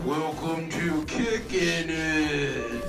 Welcome to Kickin.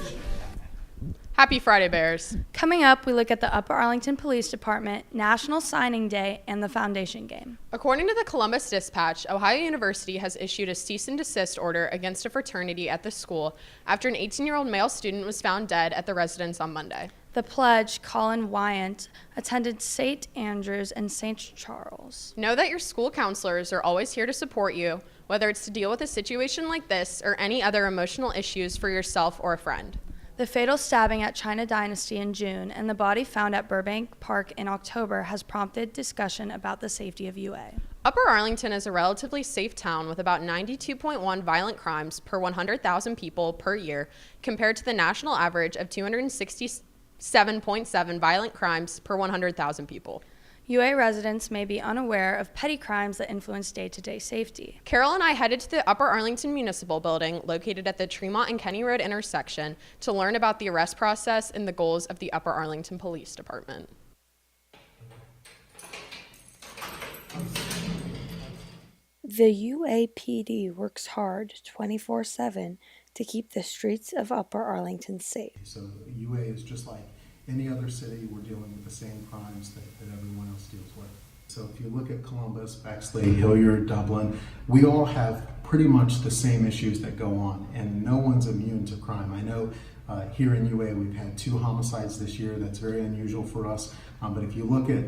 Happy Friday, Bears. Coming up, we look at the Upper Arlington Police Department, National Signing Day, and the Foundation Game. According to the Columbus Dispatch, Ohio University has issued a cease and desist order against a fraternity at the school after an 18-year-old male student was found dead at the residence on Monday. The pledge, Colin Wyant, attended St. Andrews and St. Charles. Know that your school counselors are always here to support you, whether it's to deal with a situation like this or any other emotional issues for yourself or a friend. The fatal stabbing at China Dynasty in June and the body found at Burbank Park in October has prompted discussion about the safety of UA. Upper Arlington is a relatively safe town with about 92.1 violent crimes per 100,000 people per year, compared to the national average of 267.7 violent crimes per 100,000 people. UA residents may be unaware of petty crimes that influence day-to-day safety. Carol and I headed to the Upper Arlington Municipal Building, located at the Tremont and Kenny Road intersection, to learn about the arrest process and the goals of the Upper Arlington Police Department. The UAPD works hard 24/7 to keep the streets of Upper Arlington safe. So UA is just like any other city. We're dealing with the same crimes that everyone else deals with. So if you look at Columbus, Bexley, Hilliard, Dublin, we all have pretty much the same issues that go on, and no one's immune to crime. I know here in UA we've had 2 homicides this year. That's very unusual for us. But if you look at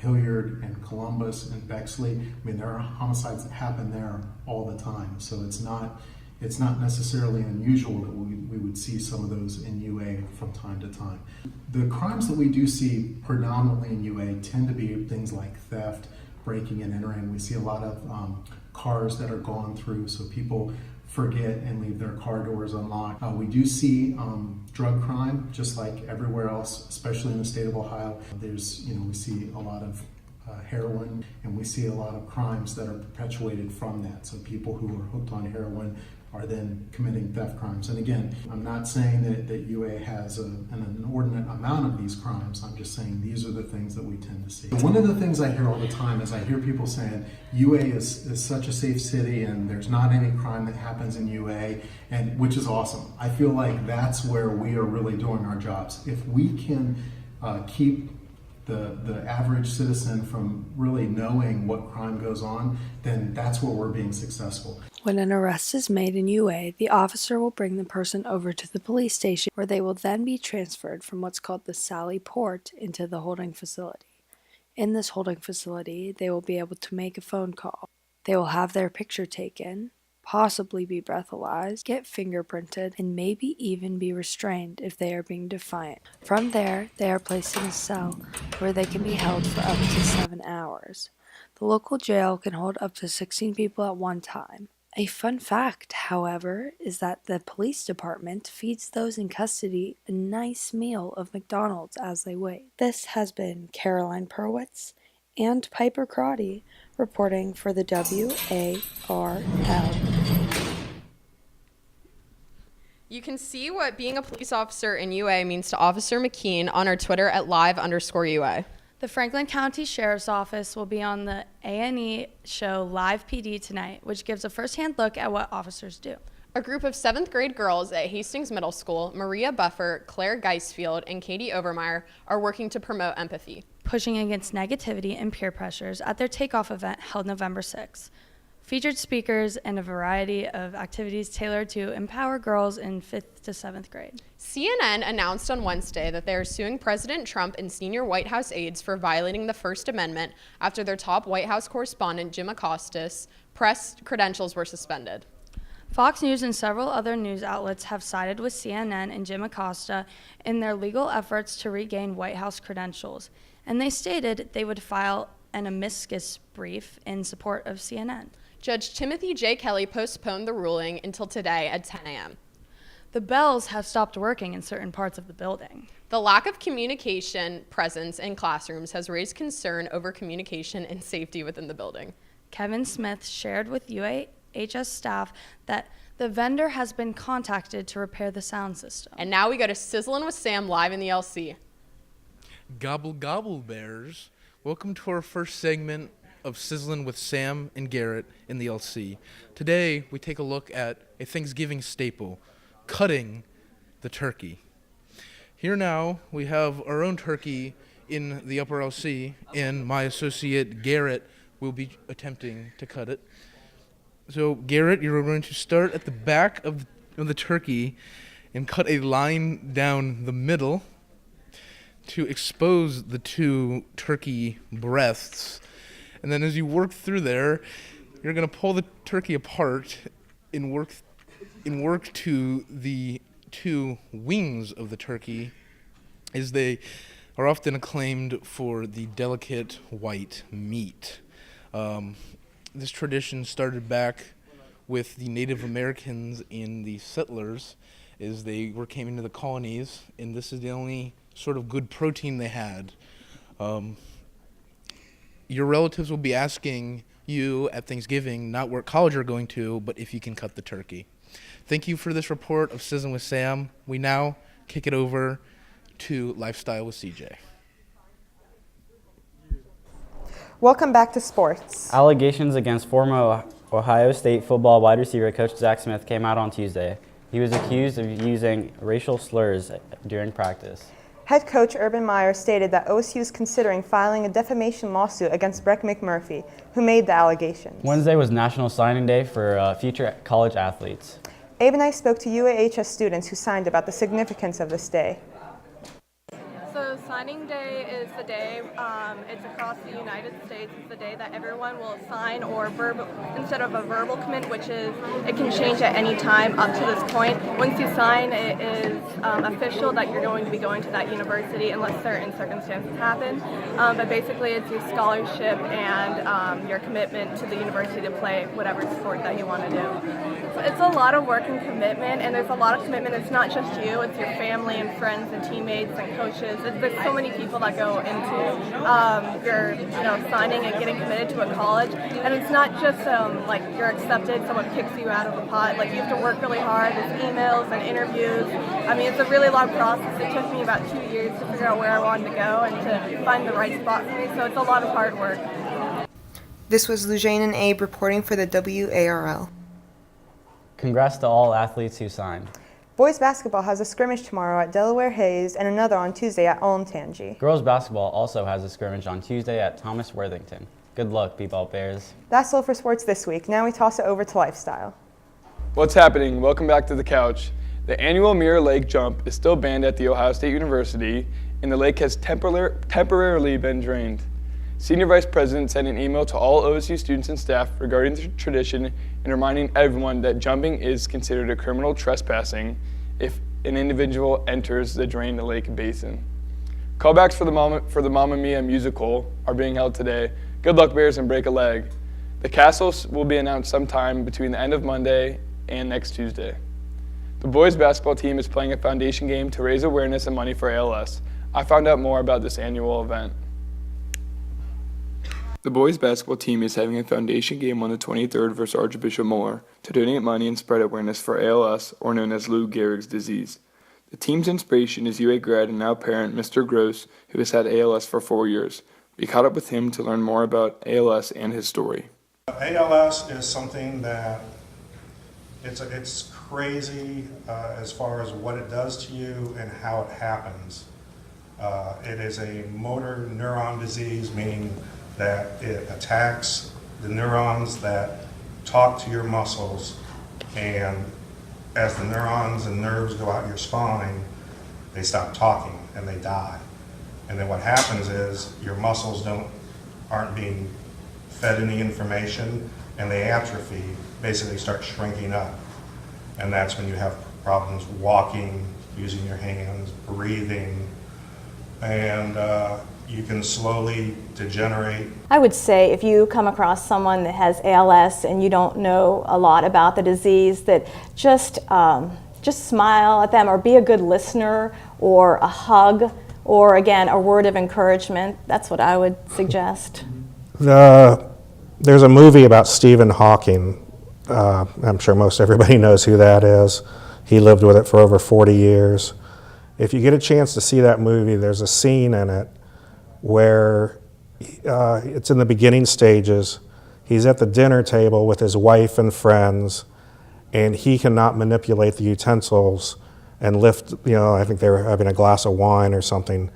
Hilliard and Columbus and Bexley, I mean, there are homicides that happen there all the time. So it's not necessarily unusual that we would see some of those in UA from time to time. The crimes that we do see predominantly in UA tend to be things like theft, breaking and entering. We see a lot of cars that are gone through, so people forget and leave their car doors unlocked. We do see drug crime, just like everywhere else, especially in the state of Ohio. We see a lot of heroin, and we see a lot of crimes that are perpetuated from that. So people who are hooked on heroin are then committing theft crimes. And again, I'm not saying that UA has an inordinate amount of these crimes. I'm just saying these are the things that we tend to see. One of the things I hear all the time is I hear people saying UA is such a safe city and there's not any crime that happens in UA, and which is awesome. I feel like that's where we are really doing our jobs. If we can keep the average citizen from really knowing what crime goes on, then that's where we're being successful. When an arrest is made in UA, the officer will bring the person over to the police station, where they will then be transferred from what's called the Sally Port into the holding facility. In this holding facility, they will be able to make a phone call. They will have their picture taken, possibly be breathalyzed, get fingerprinted, and maybe even be restrained if they are being defiant. From there, they are placed in a cell where they can be held for up to 7 hours. The local jail can hold up to 16 people at one time. A fun fact, however, is that the police department feeds those in custody a nice meal of McDonald's as they wait. This has been Caroline Perwitz and Piper Crotty reporting for the WARL. You can see what being a police officer in UA means to Officer McKean on our Twitter at @live_UA. The Franklin County Sheriff's Office will be on the A&E show Live PD tonight, which gives a first-hand look at what officers do. A group of 7th grade girls at Hastings Middle School, Maria Buffer, Claire Geisfield, and Katie Overmeyer, are working to promote empathy, pushing against negativity and peer pressures at their takeoff event held November 6th. Featured speakers and a variety of activities tailored to empower girls in 5th to 7th grade. CNN announced on Wednesday that they are suing President Trump and senior White House aides for violating the First Amendment after their top White House correspondent, Jim Acosta's press credentials were suspended. Fox News and several other news outlets have sided with CNN and Jim Acosta in their legal efforts to regain White House credentials, and they stated they would file an amicus brief in support of CNN. Judge Timothy J. Kelly postponed the ruling until today at 10 a.m. The bells have stopped working in certain parts of the building. The lack of communication presence in classrooms has raised concern over communication and safety within the building. Kevin Smith shared with UAHS UAHS staff that the vendor has been contacted to repair the sound system. And now we go to Sizzlin' with Sam live in the LC. Gobble gobble bears. Welcome to our first segment of Sizzlin' with Sam and Garrett in the LC. Today we take a look at a Thanksgiving staple, cutting the turkey. Here now we have our own turkey in the upper LC, and my associate Garrett will be attempting to cut it. So Garrett, you're going to start at the back of the turkey and cut a line down the middle to expose the two turkey breasts. And then as you work through there, you're going to pull the turkey apart and work to the two wings of the turkey, as they are often acclaimed for the delicate white meat. This tradition started back with the Native Americans and the settlers as they came into the colonies, and this is the only sort of good protein they had. Your relatives will be asking you at Thanksgiving not what college you're going to, but if you can cut the turkey. Thank you for this report of Sizzlin' with Sam. We now kick it over to Lifestyle with CJ. Welcome back to sports. Allegations against former Ohio State football wide receiver coach Zach Smith came out on Tuesday. He was accused of using racial slurs during practice. Head coach Urban Meyer stated that OSU is considering filing a defamation lawsuit against Breck McMurphy, who made the allegations. Wednesday was National Signing Day for future college athletes. Abe and I spoke to UAHS students who signed about the significance of this day. So signing day is the day, it's across the United States, it's the day that everyone will sign or instead of a verbal commitment, which is, it can change at any time up to this point. Once you sign, it is official that you're going to be going to that university unless certain circumstances happen. But basically it's your scholarship and your commitment to the university to play whatever sport that you want to do. It's a lot of work and commitment, and there's a lot of commitment. It's not just you, it's your family and friends and teammates and coaches. There's so many people that go into your signing and getting committed to a college, and it's not just like you're accepted, someone picks you out of a pot. Like, you have to work really hard. There's emails and interviews. I mean, it's a really long process. It took me about 2 years to figure out where I wanted to go and to find the right spot for me, so it's a lot of hard work. This was Lujane and Abe reporting for the WARL. Congrats to all athletes who signed. Boys basketball has a scrimmage tomorrow at Delaware Hayes and another on Tuesday at Olentangy. Girls basketball also has a scrimmage on Tuesday at Thomas Worthington. Good luck, B-Ball Bears. That's all for sports this week. Now we toss it over to lifestyle. What's happening? Welcome back to the couch. The annual Mirror Lake Jump is still banned at The Ohio State University, and the lake has temporarily been drained. Senior Vice President sent an email to all OSU students and staff regarding the tradition and reminding everyone that jumping is considered a criminal trespassing if an individual enters the drained lake basin. Callbacks for the Mamma Mia musical are being held today. Good luck, Bears, and break a leg. The castles will be announced sometime between the end of Monday and next Tuesday. The boys basketball team is playing a foundation game to raise awareness and money for ALS. I found out more about this annual event. The boys basketball team is having a foundation game on the 23rd versus Archbishop Moore to donate money and spread awareness for ALS, or known as Lou Gehrig's disease. The team's inspiration is UA grad and now parent Mr. Gross, who has had ALS for 4 years. We caught up with him to learn more about ALS and his story. ALS is something that it's crazy as far as what it does to you and how it happens. It is a motor neuron disease, meaning that it attacks the neurons that talk to your muscles, and as the neurons and nerves go out your spine, they stop talking and they die. And then what happens is your muscles aren't being fed any information, and they atrophy, basically start shrinking up. And that's when you have problems walking, using your hands, breathing, and you can slowly degenerate. I would say if you come across someone that has ALS and you don't know a lot about the disease, that just smile at them, or be a good listener, or a hug, or again, a word of encouragement. That's what I would suggest. There's a movie about Stephen Hawking, I'm sure most everybody knows who that is. He lived with it for over 40 years. If you get a chance to see that movie, there's a scene in it where it's in the beginning stages. He's at the dinner table with his wife and friends, and he cannot manipulate the utensils and lift, I think they were having a glass of wine or something.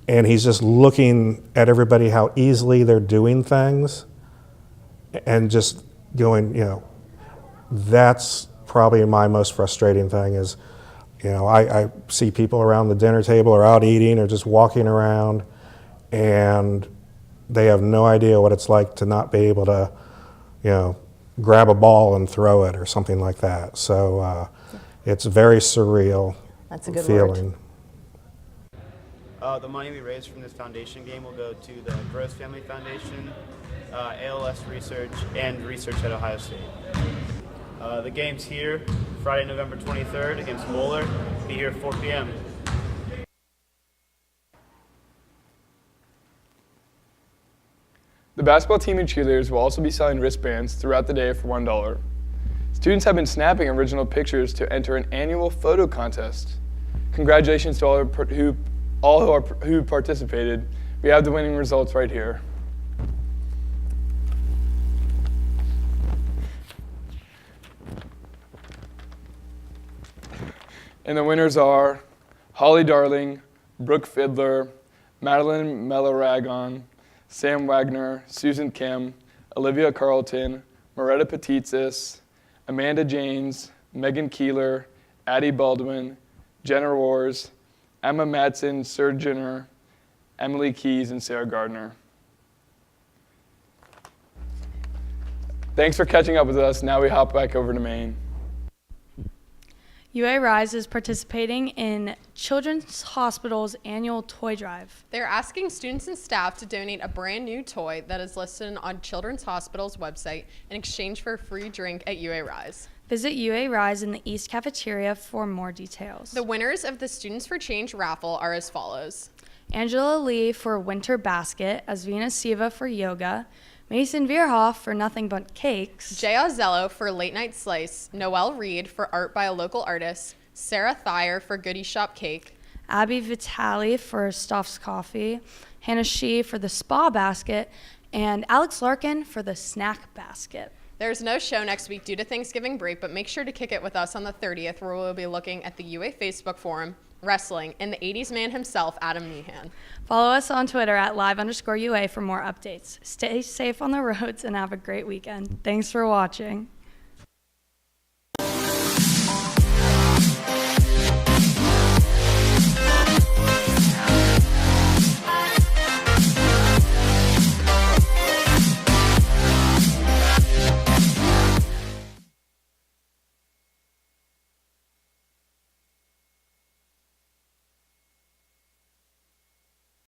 And he's just looking at everybody how easily they're doing things and just going, that's probably my most frustrating thing is, I see people around the dinner table or out eating or just walking around, and they have no idea what it's like to not be able to, grab a ball and throw it or something like that. So it's very surreal. That's a good feeling. The money we raise from this foundation game will go to the Gross Family Foundation, ALS research, and research at Ohio State. The game's here, Friday, November 23rd against Moeller. Be here at 4 p.m. The basketball team and cheerleaders will also be selling wristbands throughout the day for $1. Students have been snapping original pictures to enter an annual photo contest. Congratulations to all who participated. We have the winning results right here. And the winners are Holly Darling, Brooke Fiddler, Madeline Mellaragon, Sam Wagner, Susan Kim, Olivia Carlton, Moretta Petitsis, Amanda James, Megan Keeler, Addie Baldwin, Jenna Roars, Emma Madsen, Sir Jenner, Emily Keys, and Sarah Gardner. Thanks for catching up with us. Now we hop back over to Maine. UA Rise is participating in Children's Hospital's annual toy drive. They're asking students and staff to donate a brand new toy that is listed on Children's Hospital's website in exchange for a free drink at UA Rise. Visit UA Rise in the East Cafeteria for more details. The winners of the Students for Change raffle are as follows. Angela Lee for Winter Basket, Asvina Siva for Yoga, Mason Vierhoff for Nothing But Cakes, Jay Ozzello for Late Night Slice, Noelle Reed for Art by a Local Artist, Sarah Thayer for Goodie Shop Cake, Abby Vitale for Stoff's Coffee, Hannah Shee for the Spa Basket, and Alex Larkin for the Snack Basket. There's no show next week due to Thanksgiving break, but make sure to kick it with us on the 30th, where we'll be looking at the UA Facebook forum, wrestling, and the 80s man himself, Adam Meehan. Follow us on Twitter at @live_UA for more updates. Stay safe on the roads and have a great weekend. Thanks for watching.